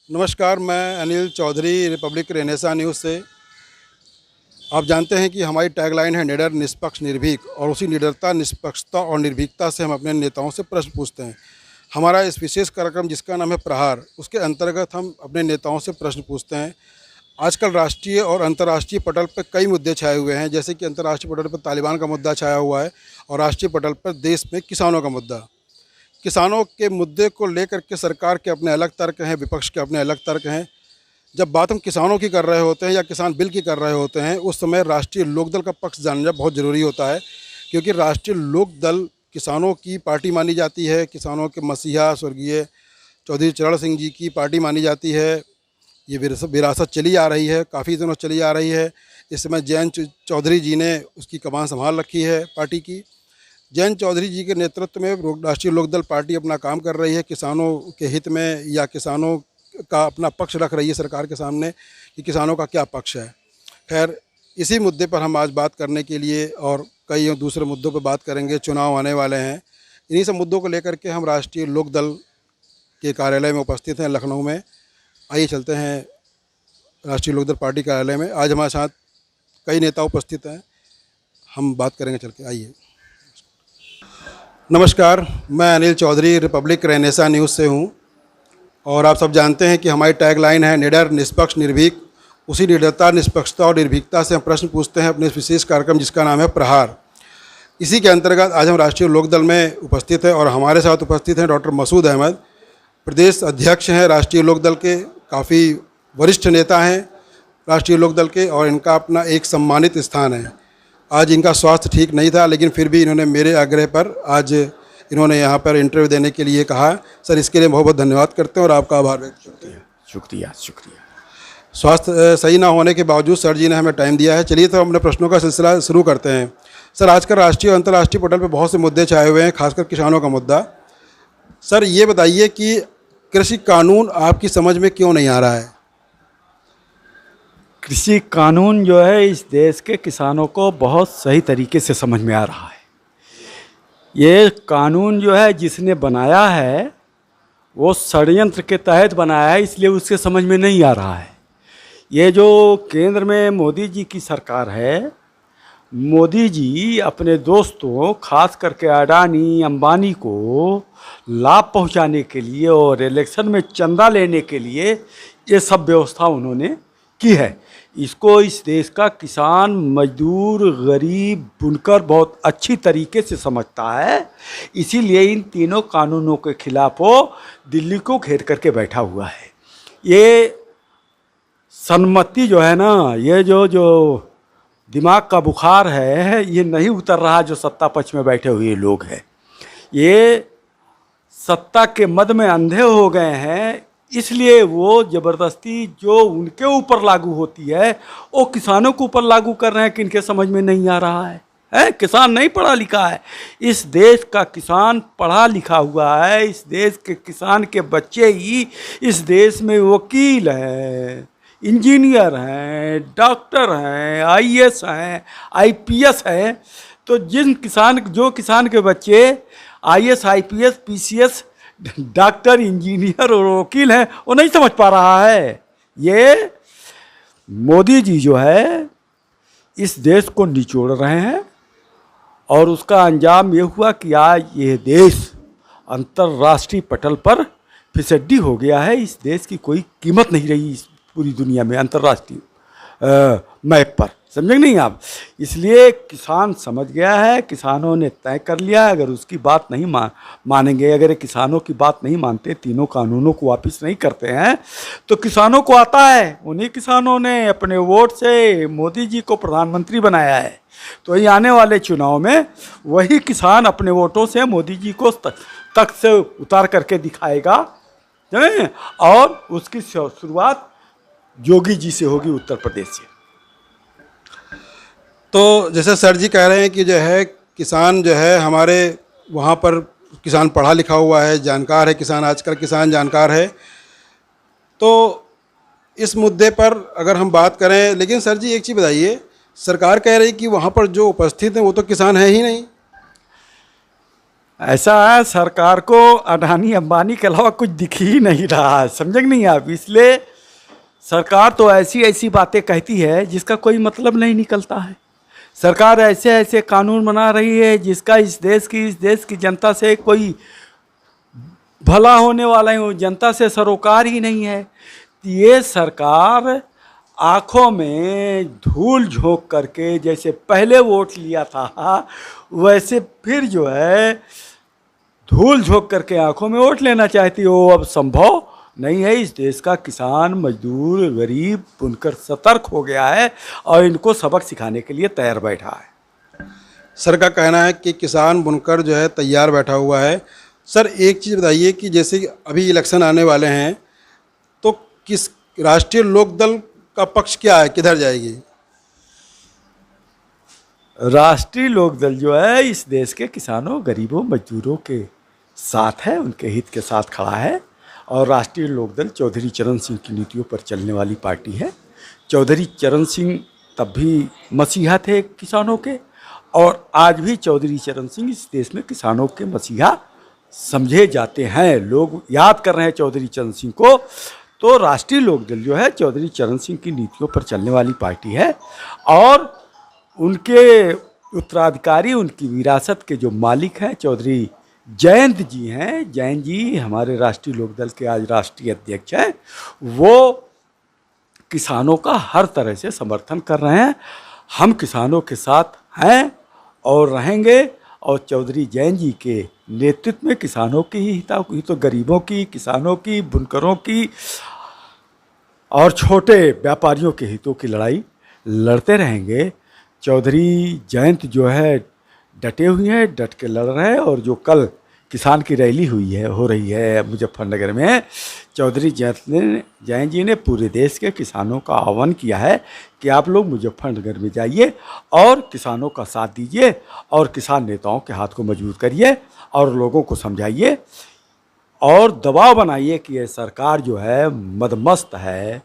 नमस्कार, मैं Anil Chaudhary, Republic Renaissance News से। आप जानते हैं कि हमारी टैगलाइन है निडर, निष्पक्ष, निर्भीक, और उसी निडरता, निष्पक्षता और निर्भीकता से हम अपने नेताओं से प्रश्न पूछते हैं। हमारा इस विशेष कार्यक्रम जिसका नाम है प्रहार, उसके अंतर्गत हम अपने नेताओं से प्रश्न पूछते हैं। आजकल राष्ट्रीय और अंतर्राष्ट्रीय पटल पर कई मुद्दे छाए हुए हैं, जैसे कि अंतर्राष्ट्रीय पटल पर तालिबान का मुद्दा छाया हुआ है और राष्ट्रीय पटल पर देश में किसानों का मुद्दा। किसानों के मुद्दे को लेकर के सरकार के अपने अलग तर्क हैं, विपक्ष के अपने अलग तर्क हैं। जब बात हम किसानों की कर रहे होते हैं या किसान बिल की कर रहे होते हैं, उस समय राष्ट्रीय लोकदल का पक्ष जानना बहुत ज़रूरी होता है, क्योंकि राष्ट्रीय लोकदल किसानों की पार्टी मानी जाती है। किसानों के मसीहा स्वर्गीय चौधरी चरण सिंह जी की पार्टी मानी जाती है। ये विरासत चली आ रही है, काफ़ी दिनों चली आ रही है। इस समय जयंत चौधरी जी ने उसकी कमान संभाल रखी है पार्टी की। जयंत चौधरी जी के नेतृत्व में राष्ट्रीय लोकदल पार्टी अपना काम कर रही है, किसानों के हित में या किसानों का अपना पक्ष रख रही है सरकार के सामने कि किसानों का क्या पक्ष है। खैर, इसी मुद्दे पर हम आज बात करने के लिए और कई दूसरे मुद्दों पर बात करेंगे। चुनाव आने वाले हैं, इन्हीं सब मुद्दों को लेकर के हम राष्ट्रीय लोकदल के कार्यालय में उपस्थित हैं लखनऊ में। आइए चलते हैं राष्ट्रीय लोकदल पार्टी कार्यालय में। आज हमारे साथ कई नेता उपस्थित हैं, हम बात करेंगे चल के। आइए। नमस्कार, मैं Anil Chaudhary, Republic Renaissance News से हूँ और आप सब जानते हैं कि हमारी टैगलाइन है निडर, निष्पक्ष, निर्भीक। उसी निडरता, निष्पक्षता और निर्भीकता से हम प्रश्न पूछते हैं अपने इस विशेष कार्यक्रम जिसका नाम है प्रहार। इसी के अंतर्गत आज हम राष्ट्रीय लोकदल में उपस्थित हैं और हमारे साथ उपस्थित हैं डॉक्टर मसूद अहमद, प्रदेश अध्यक्ष हैं राष्ट्रीय लोकदल के, काफ़ी वरिष्ठ नेता हैं राष्ट्रीय लोकदल के और इनका अपना एक सम्मानित स्थान है। आज इनका स्वास्थ्य ठीक नहीं था, लेकिन फिर भी इन्होंने मेरे आग्रह पर आज इन्होंने यहाँ पर इंटरव्यू देने के लिए कहा। सर, इसके लिए बहुत बहुत धन्यवाद करते हैं और आपका आभार व्यक्त करते हैं। शुक्रिया। स्वास्थ्य सही ना होने के बावजूद सर जी ने हमें टाइम दिया है। चलिए तो अपने प्रश्नों का सिलसिला शुरू करते हैं। सर, आजकल राष्ट्रीय और अंतर्राष्ट्रीय पटल पर बहुत से मुद्दे छाए हुए हैं, खासकर किसानों का मुद्दा। सर, ये बताइए कि कृषि कानून आपकी समझ में क्यों नहीं आ रहा है? कृषि कानून जो है इस देश के किसानों को बहुत सही तरीके से समझ में आ रहा है। ये कानून जो है जिसने बनाया है वो षड्यंत्र के तहत बनाया है, इसलिए उसके समझ में नहीं आ रहा है। ये जो केंद्र में मोदी जी की सरकार है, मोदी जी अपने दोस्तों खास करके अडानी अंबानी को लाभ पहुंचाने के लिए और इलेक्शन में चंदा लेने के लिए ये सब व्यवस्था उन्होंने की है। इसको इस देश का किसान, मजदूर, गरीब, बुनकर बहुत अच्छी तरीके से समझता है। इसीलिए इन तीनों कानूनों के खिलाफ वो दिल्ली को घेर करके बैठा हुआ है। ये सन्मति जो है ना, ये जो दिमाग का बुखार है, ये नहीं उतर रहा जो सत्ता पक्ष में बैठे हुए लोग हैं। ये सत्ता के मद में अंधे हो गए हैं, इसलिए वो ज़बरदस्ती जो उनके ऊपर लागू होती है वो किसानों के ऊपर लागू कर रहे हैं कि इनके समझ में नहीं आ रहा है। किसान नहीं पढ़ा लिखा है। इस देश का किसान पढ़ा लिखा हुआ है। इस देश के किसान के बच्चे ही इस देश में वकील हैं, इंजीनियर हैं, डॉक्टर हैं, आईएएस हैं, आईपीएस हैं। तो जो किसान के बच्चे IAS, IPS, PCS, doctor, engineer और वकील हैं, वो नहीं समझ पा रहा है। ये मोदी जी जो है इस देश को निचोड़ रहे हैं और उसका अंजाम ये हुआ कि आज ये देश अंतर्राष्ट्रीय पटल पर फिसड्डी हो गया है। इस देश की कोई कीमत नहीं रही इस पूरी दुनिया में अंतर्राष्ट्रीय मैप पर, समझे नहीं आप? इसलिए किसान समझ गया है, किसानों ने तय कर लिया है। अगर उसकी बात नहीं मानेंगे, अगर ये किसानों की बात नहीं मानते, तीनों कानूनों को वापस नहीं करते हैं, तो किसानों को आता है। उन्हीं किसानों ने अपने वोट से मोदी जी को प्रधानमंत्री बनाया है। तो ये आने वाले चुनाव में वही किसान अपने वोटों से मोदी जी को तख्त से उतार करके दिखाएगा, और उसकी शुरुआत योगी जी से होगी, उत्तर प्रदेश से। तो जैसे सर जी कह रहे हैं कि जो है किसान जो है हमारे वहाँ पर किसान पढ़ा लिखा हुआ है, जानकार है किसान, आजकल किसान जानकार है। तो इस मुद्दे पर अगर हम बात करें, लेकिन सर जी एक चीज़ बताइए, सरकार कह रही कि वहाँ पर जो उपस्थित हैं वो तो किसान है ही नहीं। ऐसा है, सरकार को अडानी अंबानी के अलावा कुछ दिख ही नहीं रहा है, समझे कि नहीं आप। इसलिए सरकार तो ऐसी ऐसी बातें कहती है जिसका कोई मतलब नहीं निकलता है। सरकार ऐसे ऐसे कानून बना रही है जिसका इस देश की जनता से कोई भला होने वाला ही, जनता से सरोकार ही नहीं है। ये सरकार आँखों में धूल झोंक करके, जैसे पहले वोट लिया था वैसे फिर जो है धूल झोंक करके आंखों में वोट लेना चाहती हो। अब संभव नहीं है। इस देश का किसान, मजदूर, गरीब, बुनकर सतर्क हो गया है और इनको सबक सिखाने के लिए तैयार बैठा है। सर का कहना है कि किसान बुनकर जो है तैयार बैठा हुआ है। सर एक चीज़ बताइए कि जैसे कि अभी इलेक्शन आने वाले हैं, तो किस राष्ट्रीय लोकदल का पक्ष क्या है, किधर जाएगी? राष्ट्रीय लोकदल जो है इस देश के किसानों, गरीबों, मजदूरों के साथ है, उनके हित के साथ खड़ा है। और राष्ट्रीय लोकदल चौधरी चरण सिंह की नीतियों पर चलने वाली पार्टी है। चौधरी चरण सिंह तब भी मसीहा थे किसानों के, और आज भी चौधरी चरण सिंह इस देश में किसानों के मसीहा समझे जाते हैं। लोग याद कर रहे हैं चौधरी चरण सिंह को। तो राष्ट्रीय लोकदल जो है चौधरी चरण सिंह की नीतियों पर चलने वाली पार्टी है, और उनके उत्तराधिकारी, उनकी विरासत के जो मालिक हैं चौधरी जयंत जी हैं। जयंत जी हमारे राष्ट्रीय लोकदल के आज राष्ट्रीय अध्यक्ष हैं। वो किसानों का हर तरह से समर्थन कर रहे हैं। हम किसानों के साथ हैं और रहेंगे, और चौधरी जयंत जी के नेतृत्व में किसानों की ही तो गरीबों की, किसानों की, बुनकरों की और छोटे व्यापारियों के हितों की लड़ाई लड़ते रहेंगे। चौधरी जयंत जो है डटे हुए हैं, डट के लड़ रहे हैं। और जो कल किसान की रैली हो रही है मुजफ्फरनगर में, चौधरी जयंत जी ने पूरे देश के किसानों का आह्वान किया है कि आप लोग मुजफ्फरनगर में जाइए और किसानों का साथ दीजिए और किसान नेताओं के हाथ को मजबूत करिए और लोगों को समझाइए और दबाव बनाइए कि ये सरकार जो है मदमस्त है।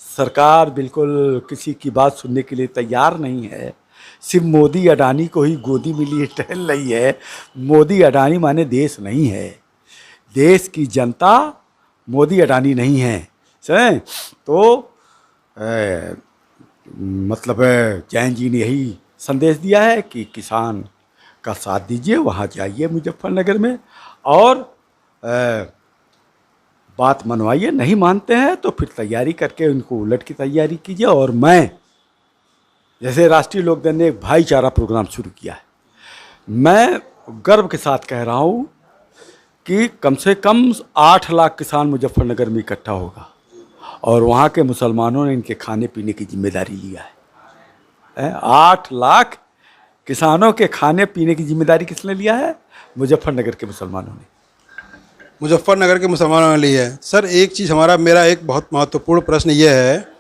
सरकार बिल्कुल किसी की बात सुनने के लिए तैयार नहीं है। सिर्फ मोदी अडानी को ही गोदी में लिए टहल रही है। मोदी अडानी माने देश नहीं है, देश की जनता मोदी अडानी नहीं है। समझे? तो मतलब जैन जी ने यही संदेश दिया है कि किसान का साथ दीजिए, वहाँ जाइए मुजफ्फरनगर में और बात मनवाइए। नहीं मानते हैं तो फिर तैयारी करके उनको उलट की तैयारी कीजिए। और मैं जैसे राष्ट्रीय लोकदल ने एक भाईचारा प्रोग्राम शुरू किया है, मैं गर्व के साथ कह रहा हूँ कि कम से कम 8 लाख किसान मुजफ्फरनगर में इकट्ठा होगा और वहाँ के मुसलमानों ने इनके खाने पीने की जिम्मेदारी लिया है। 8 लाख किसानों के खाने पीने की जिम्मेदारी किसने लिया है? मुजफ्फरनगर के मुसलमानों ने। मुजफ्फरनगर के मुसलमानों ने ली है। सर एक चीज़ मेरा एक बहुत महत्वपूर्ण प्रश्न ये है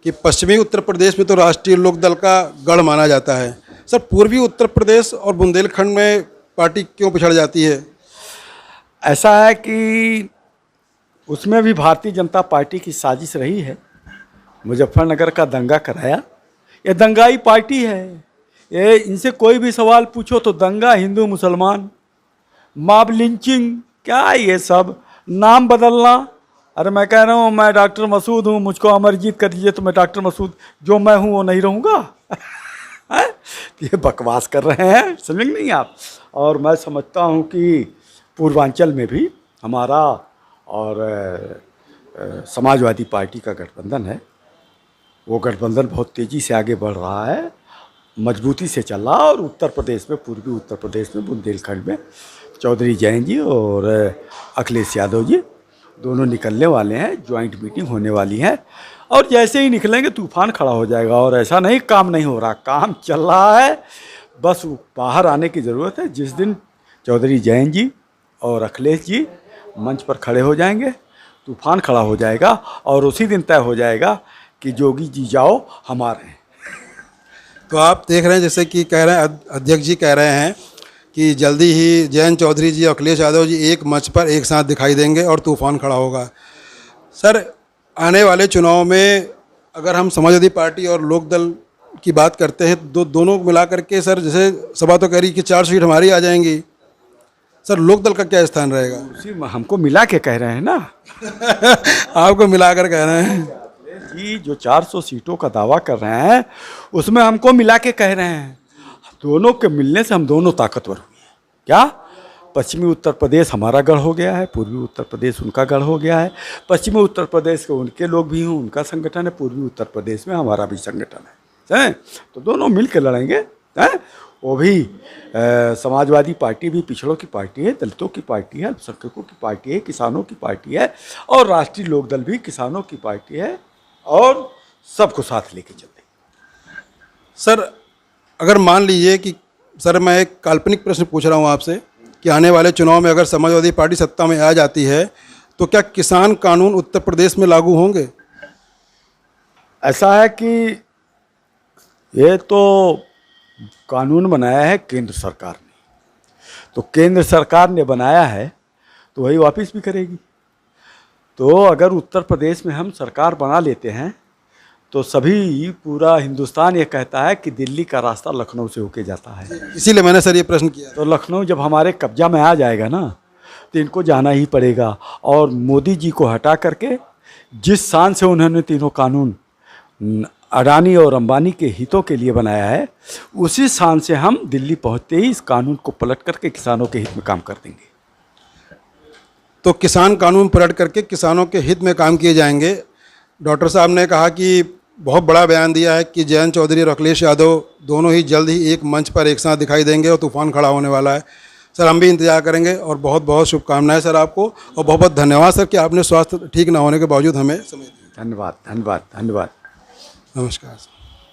कि पश्चिमी उत्तर प्रदेश में तो राष्ट्रीय लोकदल का गढ़ माना जाता है। सर पूर्वी उत्तर प्रदेश और बुंदेलखंड में पार्टी क्यों पिछड़ जाती है? ऐसा है कि उसमें भी भारतीय जनता पार्टी की साजिश रही है। मुजफ्फरनगर का दंगा कराया, ये दंगाई पार्टी है। ये इनसे कोई भी सवाल पूछो तो दंगा, हिंदू मुसलमान, मॉब लिंचिंग, क्या ये सब नाम बदलना। अरे मैं कह रहा हूँ मैं डॉक्टर मसूद हूँ, मुझको अमरजीत कर दीजिए तो मैं डॉक्टर मसूद जो मैं हूँ वो नहीं रहूँगा। ये बकवास कर रहे हैं, समझेंगे नहीं आप। और मैं समझता हूँ कि पूर्वांचल में भी हमारा और समाजवादी पार्टी का गठबंधन है, वो गठबंधन बहुत तेज़ी से आगे बढ़ रहा है, मजबूती से चल रहा है। और उत्तर प्रदेश में, पूर्वी उत्तर प्रदेश में बुंदेलखंड में चौधरी जयंत जी और अखिलेश यादव जी दोनों निकलने वाले हैं, ज्वाइंट मीटिंग होने वाली है। और जैसे ही निकलेंगे तूफान खड़ा हो जाएगा। और ऐसा नहीं काम नहीं हो रहा, काम चल रहा है, बस बाहर आने की ज़रूरत है। जिस दिन चौधरी जयंत जी और अखिलेश जी मंच पर खड़े हो जाएंगे तूफान खड़ा हो जाएगा और उसी दिन तय हो जाएगा कि जोगी जी जाओ हमारे हैं। तो आप देख रहे हैं जैसे कि कह रहे हैं, अध्यक्ष जी कह रहे हैं कि जल्दी ही जयंत चौधरी जी और अखिलेश यादव जी एक मंच पर एक साथ दिखाई देंगे और तूफान खड़ा होगा। सर आने वाले चुनाव में अगर हम समाजवादी पार्टी और लोकदल की बात करते हैं तो दोनों को मिला करके सर, जैसे सभा तो कह रही कि 4 सीट हमारी आ जाएंगी, सर लोकदल का क्या स्थान रहेगा? उसी में हमको मिला के कह रहे हैं ना आपको मिलाकर कह रहे हैं जी, जो 400 सीटों का दावा कर रहे हैं उसमें हमको मिला के कह रहे हैं। दोनों के मिलने से हम दोनों ताकतवर हुए हैं। क्या पश्चिमी उत्तर प्रदेश हमारा गढ़ हो गया है, पूर्वी उत्तर प्रदेश उनका गढ़ हो गया है। पश्चिमी उत्तर प्रदेश के उनके लोग भी हों, उनका संगठन है, पूर्वी उत्तर प्रदेश में हमारा भी संगठन है, तो दोनों मिल के लड़ेंगे। हैं वो भी समाजवादी पार्टी भी पिछड़ों की पार्टी है, दलितों की पार्टी है, अल्पसंख्यकों की पार्टी है, किसानों की पार्टी है, और राष्ट्रीय लोकदल भी किसानों की पार्टी है, और सबको साथ लेके चलते हैं। सर अगर मान लीजिए कि सर मैं एक काल्पनिक प्रश्न पूछ रहा हूँ आपसे कि आने वाले चुनाव में अगर समाजवादी पार्टी सत्ता में आ जाती है तो क्या किसान कानून उत्तर प्रदेश में लागू होंगे? ऐसा है कि ये तो कानून बनाया है केंद्र सरकार ने, तो केंद्र सरकार ने बनाया है तो वही वापस भी करेगी। तो अगर उत्तर प्रदेश में हम सरकार बना लेते हैं तो सभी पूरा हिंदुस्तान ये कहता है कि दिल्ली का रास्ता लखनऊ से होके जाता है। इसीलिए मैंने सर ये प्रश्न किया। तो लखनऊ जब हमारे कब्जा में आ जाएगा ना तो इनको जाना ही पड़ेगा। और मोदी जी को हटा करके जिस शान से उन्होंने तीनों कानून अडानी और अंबानी के हितों के लिए बनाया है, उसी शान से हम दिल्ली पहुंचते ही इस कानून को पलट करके किसानों के हित में काम कर देंगे। तो किसान कानून पलट करके किसानों के हित में काम किए जाएंगे। डॉक्टर साहब ने कहा कि बहुत बड़ा बयान दिया है कि जयंत चौधरी और अखिलेश यादव दोनों ही जल्द ही एक मंच पर एक साथ दिखाई देंगे और तूफान खड़ा होने वाला है। सर हम भी इंतजार करेंगे और बहुत बहुत शुभकामनाएं सर आपको, और बहुत बहुत धन्यवाद सर कि आपने स्वास्थ्य ठीक ना होने के बावजूद हमें समय दिया। धन्यवाद धन्यवाद धन्यवाद। नमस्कार।